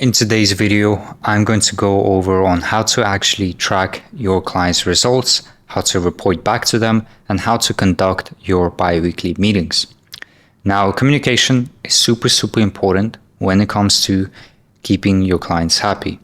In today's video, I'm going to go over on how to actually track your clients' results, how to report back to them, and how to conduct your bi-weekly meetings. Now, communication is super important when it comes to keeping your clients happy.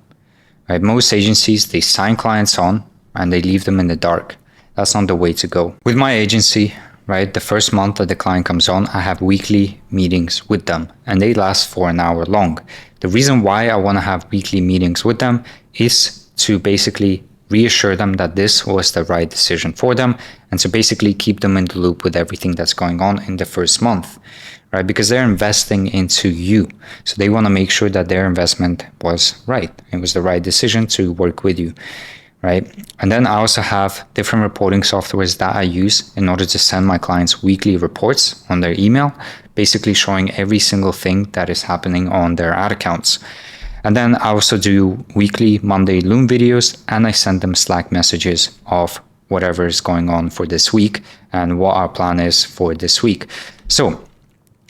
Right? Most agencies, they sign clients on and they leave them in the dark. That's not the way to go. With my agency, right, the first month that the client comes on, I have weekly meetings with them and they last for an hour long. The reason why I want to have weekly meetings with them is to basically reassure them that this was the right decision for them and to basically keep them in the loop with everything that's going on in the first month, right? Because they're investing into you. So they want to make sure that their investment was right. It was the right decision to work with you, right? And then I also have different reporting softwares that I use in order to send my clients weekly reports on their email, basically showing every single thing that is happening on their ad accounts. And then I also do weekly Monday Loom videos and I send them Slack messages of whatever is going on for this week and what our plan is for this week. So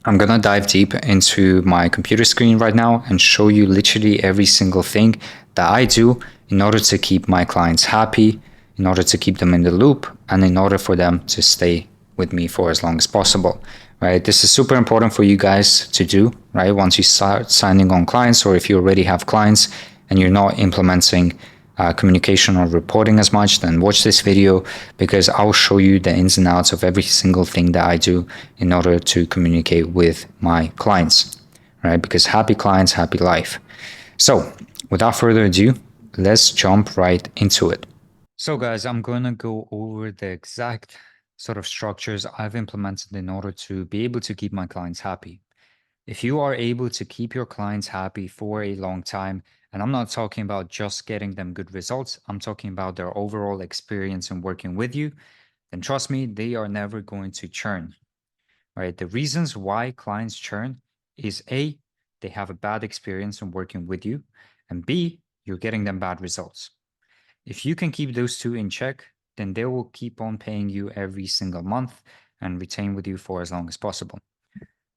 I'm going to dive deep into my computer screen right now and show you literally every single thing that I do in order to keep my clients happy, in order to keep them in the loop, and in order for them to stay with me for as long as possible, right? This is super important for you guys to do, right? Once you start signing on clients, or if you already have clients and you're not implementing communication or reporting as much, then watch this video because I'll show you the ins and outs of every single thing that I do in order to communicate with my clients, right? Because happy clients, happy life. So without further ado, let's jump right into it. So guys, I'm going to go over the exact sort of structures I've implemented in order to be able to keep my clients happy. If you are able to keep your clients happy for a long time, and I'm not talking about just getting them good results, I'm talking about their overall experience in working with you, then trust me, they are never going to churn, right? The reasons why clients churn is A, they have a bad experience in working with you, and B, you're getting them bad results. If you can keep those two in check, then they will keep on paying you every single month and retain with you for as long as possible.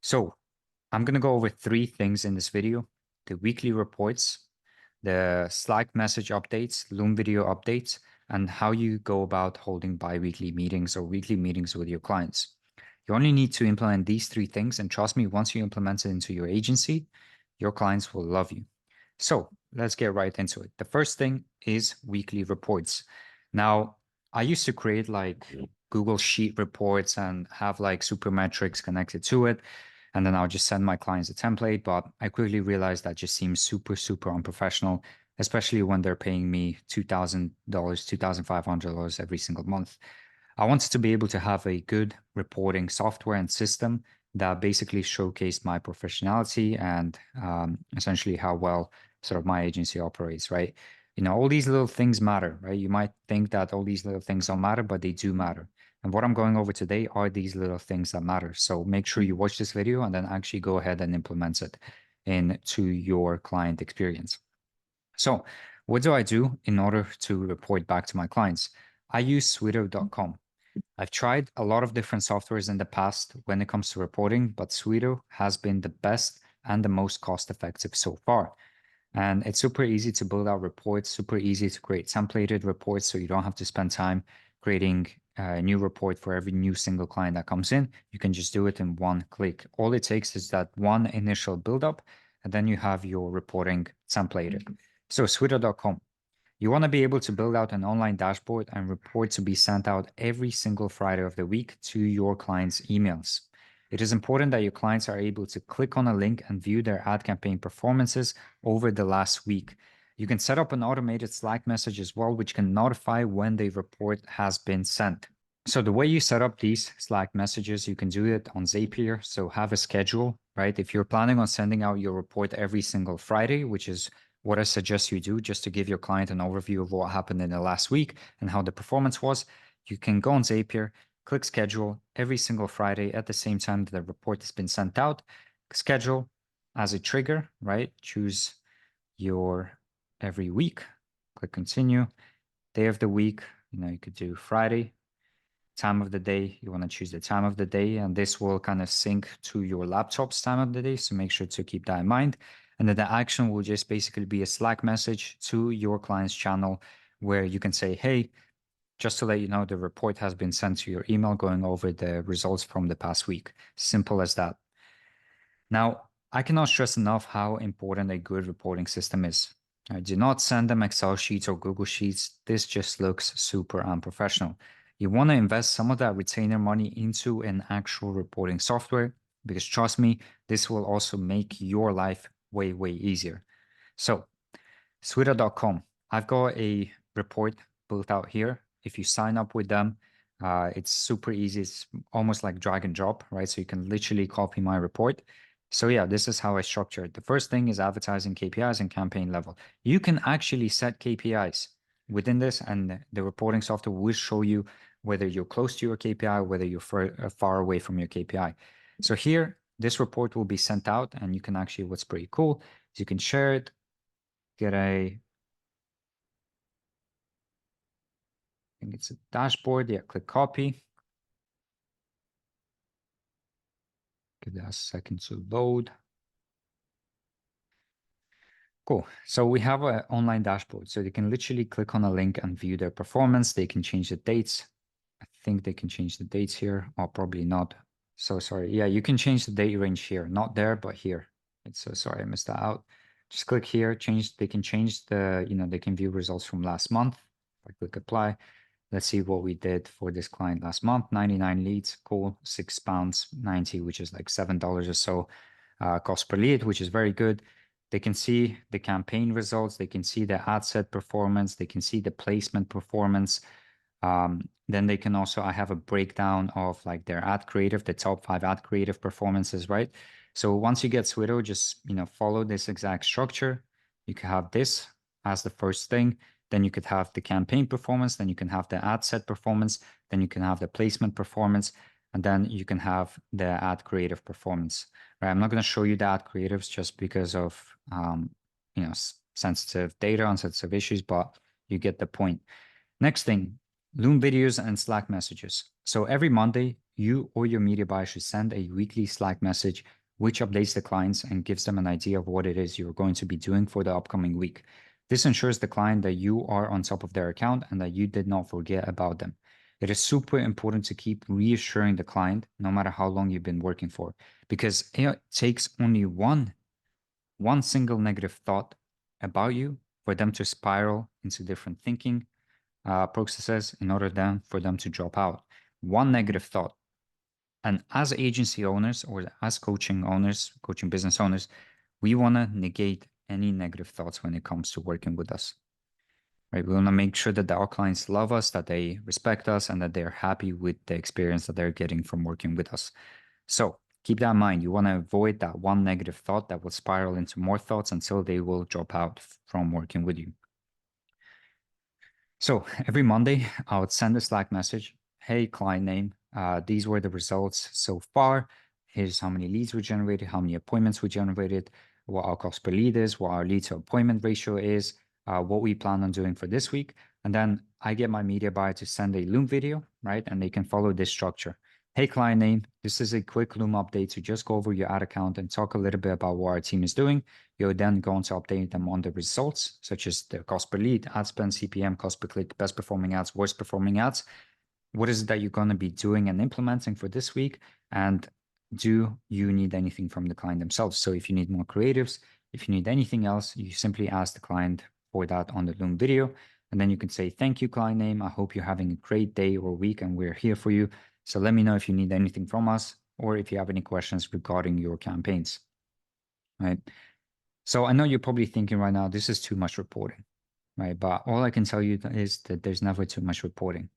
So I'm going to go over 3 things in this video: the weekly reports, the Slack message updates, Loom video updates, and how you go about holding bi-weekly meetings or weekly meetings with your clients. You only need to implement these 3 things, and trust me, once you implement it into your agency, your clients will love you. So let's get right into it. The first thing is weekly reports. Now, I used to create like Google Sheet reports and have like super metrics connected to it. And then I'll just send my clients a template. But I quickly realized that just seems super unprofessional, especially when they're paying me $2,000, $2,500 every single month. I wanted to be able to have a good reporting software and system that basically showcased my professionality and essentially how well sort of my agency operates, right? You know, all these little things matter, right? You might think that all these little things don't matter, but they do matter. And what I'm going over today are these little things that matter. So make sure you watch this video and then actually go ahead and implement it into your client experience. So what do I do in order to report back to my clients? I use Sweeto.com. I've tried a lot of different softwares in the past when it comes to reporting, but Sweeto has been the best and the most cost-effective so far. And it's super easy to build out reports, super easy to create templated reports, so you don't have to spend time creating a new report for every new single client that comes in. You can just do it in one click. All it takes is that one initial build-up, and then you have your reporting templated. So Sweeto.com. You want to be able to build out an online dashboard and report to be sent out every single Friday of the week to your clients' emails. It is important that your clients are able to click on a link and view their ad campaign performances over the last week. You can set up an automated Slack message as well, which can notify when the report has been sent. So the way you set up these Slack messages, you can do it on Zapier. So have a schedule, right? If you're planning on sending out your report every single Friday, which is what I suggest you do just to give your client an overview of what happened in the last week and how the performance was, you can go on Zapier, click schedule every single Friday at the same time that the report has been sent out. Schedule as a trigger, right? Choose your every week, click continue. Day of the week, you could do Friday. Time of the day, you want to choose the time of the day, and this will kind of sync to your laptop's time of the day. So make sure to keep that in mind. And then the action will just basically be a Slack message to your client's channel where you can say, hey, just to let you know, the report has been sent to your email going over the results from the past week. Simple as that. Now, I cannot stress enough how important a good reporting system is. Do not send them Excel sheets or Google Sheets. This just looks super unprofessional. You want to invest some of that retainer money into an actual reporting software because trust me, this will also make your life way, way easier. So, Sweeter.com, I've got a report built out here. If you sign up with them, it's super easy. It's almost like drag and drop, right? So you can literally copy my report. So yeah, this is how I structure it. The first thing is advertising KPIs and campaign level. You can actually set KPIs within this, and the reporting software will show you whether you're close to your KPI, whether you're far away from your KPI. So here, this report will be sent out, and you can actually, what's pretty cool is you can share it, get a, I think it's a dashboard. Yeah, click copy. Give that a second to load. Cool. So we have an online dashboard. So you can literally click on a link and view their performance. They can change the dates. I think they can change the dates here, or probably not. So sorry. Yeah, you can change the date range here. Not there, but here. It's so sorry, I missed that out. Just click here, change. They can change the, they can view results from last month. If I click apply, let's see what we did for this client last month. 99 leads, cool. £6.90, which is like $7 or so cost per lead, which is very good. They can see the campaign results. They can see the ad set performance. They can see the placement performance. Then they can also, I have a breakdown of like their ad creative, the top 5 ad creative performances, right? So once you get Swido, just, follow this exact structure. You can have this as the first thing. Then you could have the campaign performance. Then you can have the ad set performance. Then you can have the placement performance. And then you can have the ad creative performance, right? I'm not going to show you the ad creatives just because of, sensitive data and sensitive issues, but you get the point. Next thing, Loom videos and Slack messages. So every Monday, you or your media buyer should send a weekly Slack message which updates the clients and gives them an idea of what it is you're going to be doing for the upcoming week. This ensures the client that you are on top of their account and that you did not forget about them. It is super important to keep reassuring the client no matter how long you've been working for, because it takes only one single negative thought about you for them to spiral into different thinking processes in order then for them to drop out. One negative thought. And as agency owners or as coaching owners, coaching business owners, we want to negate any negative thoughts when it comes to working with us. Right? We want to make sure that our clients love us, that they respect us, and that they're happy with the experience that they're getting from working with us. So keep that in mind. You want to avoid that one negative thought that will spiral into more thoughts until they will drop out from working with you. So every Monday, I would send a Slack message. Hey, client name, these were the results so far. Here's how many leads we generated, how many appointments we generated, what our cost per lead is, what our lead to appointment ratio is, what we plan on doing for this week. And then I get my media buyer to send a Loom video, right? And they can follow this structure. Hey, client name, this is a quick Loom update to just go over your ad account and talk a little bit about what our team is doing. You're then going to update them on the results, such as the cost per lead, ad spend, CPM, cost per click, best performing ads, worst performing ads. What is it that you're going to be doing and implementing for this week? And do you need anything from the client themselves? So if you need more creatives, if you need anything else, you simply ask the client for that on the Loom video. And then you can say, thank you, client name. I hope you're having a great day or week and we're here for you. So let me know if you need anything from us or if you have any questions regarding your campaigns, right? So I know you're probably thinking right now, this is too much reporting, right? But all I can tell you is that there's never too much reporting,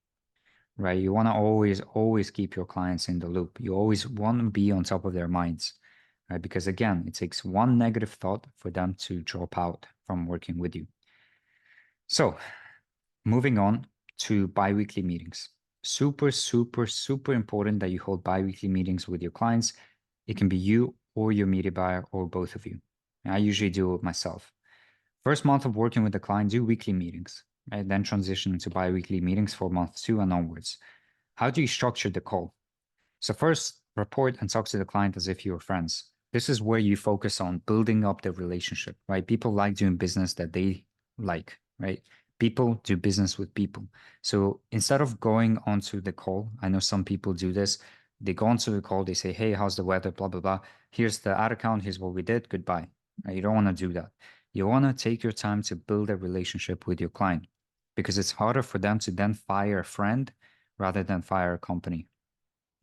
right? You want to always keep your clients in the loop. You always want to be on top of their minds, right? Because again, it takes one negative thought for them to drop out from working with you. So moving on to biweekly meetings. Super, super, super important that you hold biweekly meetings with your clients. It can be you or your media buyer or both of you. And I usually do it myself. First month of working with the client, do weekly meetings, right? Then transition into biweekly meetings for month 2 and onwards. How do you structure the call? So first, report and talk to the client as if you were friends. This is where you focus on building up the relationship, right? People like doing business that they like, right? People do business with people. So instead of going onto the call, I know some people do this. They go onto the call, they say, hey, how's the weather? Blah, blah, blah. Here's the ad account. Here's what we did. Goodbye. Right? You don't want to do that. You want to take your time to build a relationship with your client because it's harder for them to then fire a friend rather than fire a company.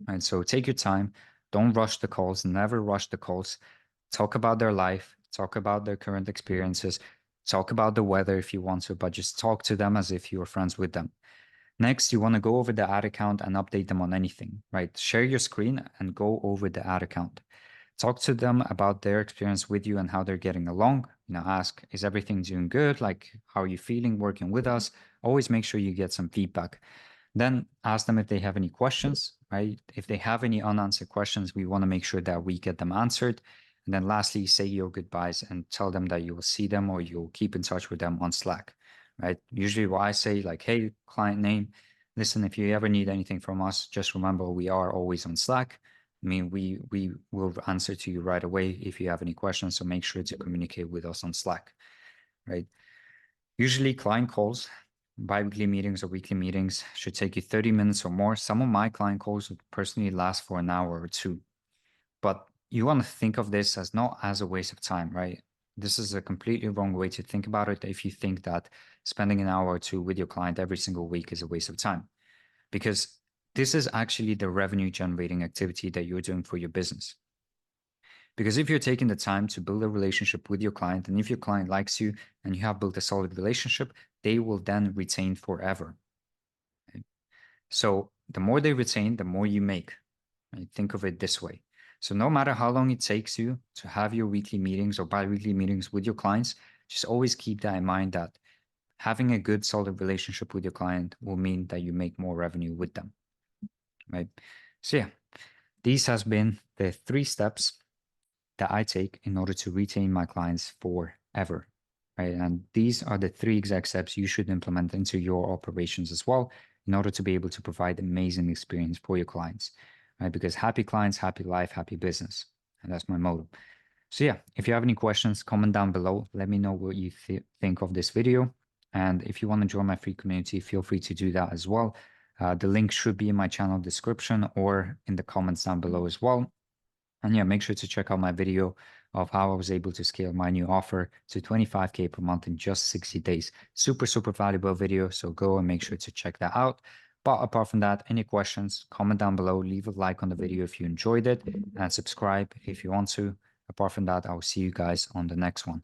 And so take your time. Don't rush the calls. Never rush the calls. Talk about their life. Talk about their current experiences. Talk about the weather if you want to, but just talk to them as if you were friends with them. Next, you want to go over the ad account and update them on anything, right? Share your screen and go over the ad account. Talk to them about their experience with you and how they're getting along. Ask, is everything doing good? Like, how are you feeling working with us? Always make sure you get some feedback. Then ask them if they have any questions, right? If they have any unanswered questions, we want to make sure that we get them answered. And then lastly, say your goodbyes and tell them that you will see them or you'll keep in touch with them on Slack, right? Usually what I say, like, hey, client name, listen, if you ever need anything from us, just remember we are always on Slack. I mean, we will answer to you right away if you have any questions. So make sure to communicate with us on Slack, right? Usually client calls, bi-weekly meetings or weekly meetings should take you 30 minutes or more. Some of my client calls would personally last for an hour or two. But you want to think of this as not as a waste of time, right? This is a completely wrong way to think about it if you think that spending an hour or two with your client every single week is a waste of time. Because this is actually the revenue generating activity that you're doing for your business. Because if you're taking the time to build a relationship with your client, and if your client likes you and you have built a solid relationship, they will then retain forever. Right? So the more they retain, the more you make. Right? Think of it this way. So no matter how long it takes you to have your weekly meetings or bi-weekly meetings with your clients, just always keep that in mind that having a good, solid relationship with your client will mean that you make more revenue with them. Right? So yeah, these has been the 3 steps that I take in order to retain my clients forever. Right. And these are the 3 exact steps you should implement into your operations as well in order to be able to provide amazing experience for your clients. Right. Because happy clients, happy life, happy business. And that's my motto. So yeah, if you have any questions, comment down below. Let me know what you think of this video. And if you want to join my free community, feel free to do that as well. The link should be in my channel description or in the comments down below as well. And yeah, make sure to check out my video of how I was able to scale my new offer to 25K per month in just 60 days. Super, super valuable video. So go and make sure to check that out. But apart from that, any questions, comment down below, leave a like on the video if you enjoyed it, and subscribe if you want to. Apart from that, I will see you guys on the next one.